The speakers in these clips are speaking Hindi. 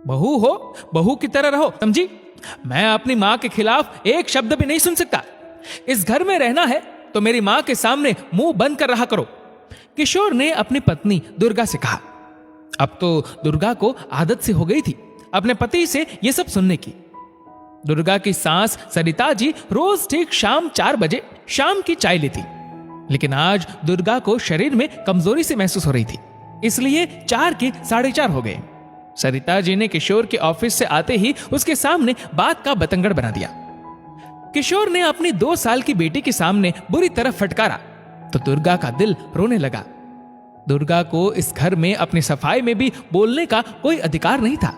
बहू हो, बहू की तरह रहो, समझी? मैं अपनी माँ के खिलाफ एक शब्द भी नहीं सुन सकता। इस घर में रहना है तो मेरी माँ के सामने मुंह बंद कर रहा करो। किशोर ने अपनी पत्नी दुर्गा से कहा। अब तो दुर्गा को आदत से हो गई थी अपने पति से यह सब सुनने की। दुर्गा की सास सरिता जी रोज ठीक शाम 4 बजे शाम की चाय लेती, लेकिन आज दुर्गा को शरीर में कमजोरी से महसूस हो रही थी, इसलिए 4 के 4:30 हो गए। सरिता जी ने किशोर के ऑफिस से आते ही उसके सामने बात का बतंगड़ बना दिया। किशोर ने अपनी 2 साल की बेटी के सामने बुरी तरह फटकारा तो दुर्गा का दिल रोने लगा। दुर्गा को इस घर में अपनी सफाई में भी बोलने का कोई अधिकार नहीं था।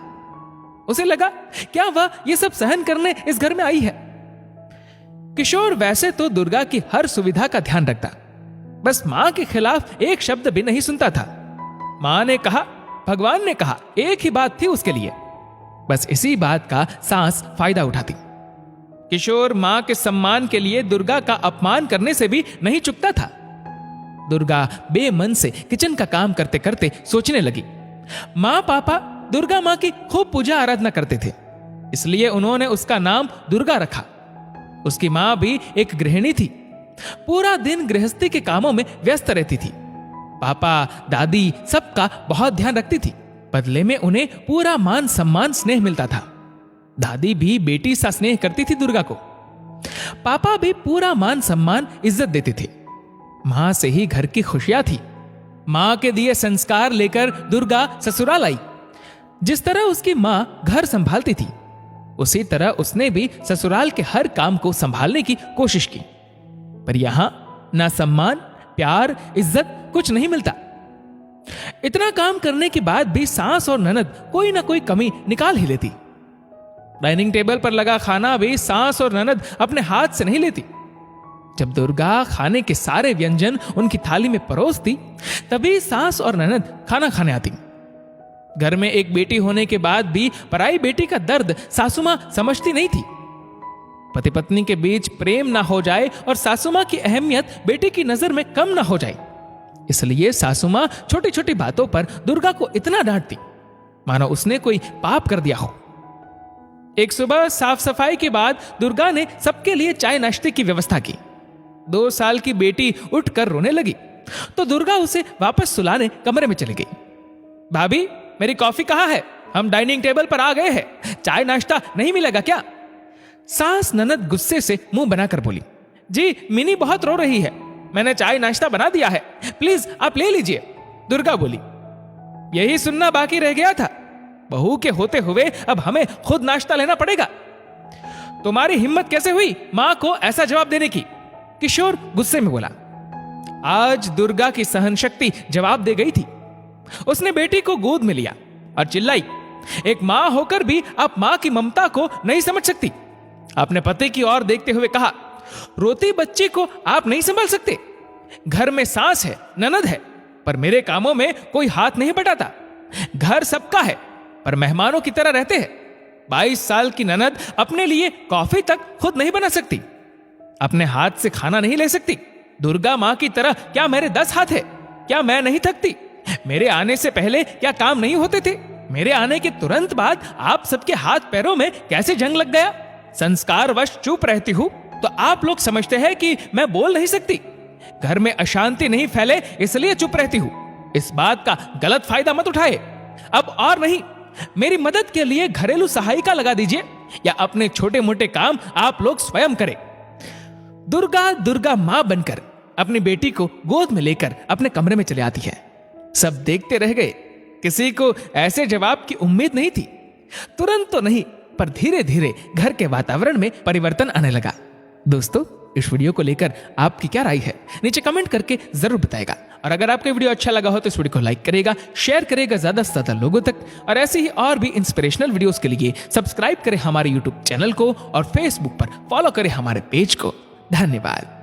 उसे लगा क्या वह ये सब सहन करने इस घर में आई है। किशोर वैसे तो दुर्गा की हर सुविधा का ध्यान रखता, बस मां के खिलाफ एक शब्द भी नहीं सुनता था। मां ने कहा, भगवान ने कहा, एक ही बात थी उसके लिए, बस इसी बात का सास फायदा उठाती। किशोर मां के सम्मान के लिए दुर्गा का अपमान करने से भी नहीं चुकता था। दुर्गा बेमन से किचन का काम करते करते सोचने लगी। मां पापा दुर्गा मां की खूब पूजा आराधना करते थे, इसलिए उन्होंने उसका नाम दुर्गा रखा। उसकी मां भी एक गृहिणी थी, पूरा दिन गृहस्थी के कामों में व्यस्त रहती थी। पापा दादी सबका बहुत ध्यान रखती थी, बदले में उन्हें पूरा मान सम्मान स्नेह मिलता था। दादी भी बेटी सा स्नेह करती थी दुर्गा को। पापा भी पूरा मान सम्मान इज्जत देते थे। मां से ही घर की खुशियां थी। मां के दिए संस्कार लेकर दुर्गा ससुराल आई। जिस तरह उसकी मां घर संभालती थी, उसी तरह उसने भी ससुराल के हर काम को संभालने की कोशिश की, पर यहां ना सम्मान, प्यार, इज्जत कुछ नहीं मिलता। इतना काम करने के बाद भी सास और ननद कोई ना कोई कमी निकाल ही लेती। डाइनिंग टेबल पर लगा खाना भी सास और ननद अपने हाथ से नहीं लेती। जब दुर्गा खाने के सारे व्यंजन उनकी थाली में परोसती, तभी सास और ननद खाना खाने आती। घर में एक बेटी होने के बाद भी पराई बेटी का दर्द सासू मां समझती नहीं थी। पति पत्नी के बीच प्रेम ना हो जाए और सासू मां की अहमियत बेटी की नजर में कम ना हो जाए, इसलिए सासू मां छोटी छोटी बातों पर दुर्गा को इतना डांटती मानो उसने कोई पाप कर दिया हो। एक सुबह साफ सफाई के बाद दुर्गा ने सबके लिए चाय नाश्ते की व्यवस्था की। 2 साल की बेटी उठकर रोने लगी तो दुर्गा उसे वापस सुलाने कमरे में चली गई। भाभी, मेरी कॉफी कहाँ है? हम डाइनिंग टेबल पर आ गए हैं, चाय नाश्ता नहीं मिलेगा क्या? सास ननद गुस्से से मुंह बनाकर बोली। जी, मिनी बहुत रो रही है, मैंने चाय नाश्ता बना दिया है, प्लीज आप ले लीजिए। दुर्गा बोली। यही सुनना बाकी रह गया था, बहू के होते हुए अब हमें खुद नाश्ता लेना पड़ेगा। तुम्हारी हिम्मत कैसे हुई मां को ऐसा जवाब देने की? किशोर गुस्से में बोला। आज दुर्गा की सहन शक्ति जवाब दे गई थी। उसने बेटी को गोद में लिया और चिल्लाई, एक मां होकर भी आप मां की ममता को नहीं समझ सकती। अपने पति की ओर देखते हुए कहा, रोती बच्ची को आप नहीं संभाल सकते? घर में सास है, ननद है, पर मेरे कामों में कोई हाथ नहीं बटाता। घर सबका है, पर मेहमानों की तरह रहते हैं। 22 साल की ननद अपने लिए कॉफी तक खुद नहीं बना सकती, अपने हाथ से खाना नहीं ले सकती। दुर्गा मां की तरह क्या मेरे 10 हाथ है? क्या मैं नहीं थकती? मेरे आने से पहले क्या काम नहीं होते थे? मेरे आने के तुरंत बाद आप सबके हाथ पैरों में कैसे जंग लग गया? संस्कारवश चुप रहती हूं तो आप लोग समझते हैं कि मैं बोल नहीं सकती। घर में अशांति नहीं फैले इसलिए चुप रहती हूं। इस बात का गलत फायदा मत उठाए। अब और नहीं, मेरी मदद के लिए घरेलू सहायिका लगा दीजिए या अपने छोटे मोटे काम आप लोग स्वयं करें। दुर्गा मां बनकर अपनी बेटी को गोद में लेकर अपने कमरे में चले आती है। सब देखते रह गए। किसी को ऐसे जवाब की उम्मीद नहीं थी। तुरंत तो नहीं, पर धीरे धीरे घर के वातावरण में परिवर्तन आने लगा। दोस्तों, इस वीडियो को लेकर आपकी क्या राय है नीचे कमेंट करके जरूर बताएगा। और अगर आपको वीडियो अच्छा लगा हो तो इस वीडियो को लाइक करेगा, शेयर करेगा ज्यादा से ज्यादा लोगों तक। और ऐसे ही और भी इंस्पिरेशनल वीडियोस के लिए सब्सक्राइब करें हमारे यूट्यूब चैनल को और फेसबुक पर फॉलो करें हमारे पेज को। धन्यवाद।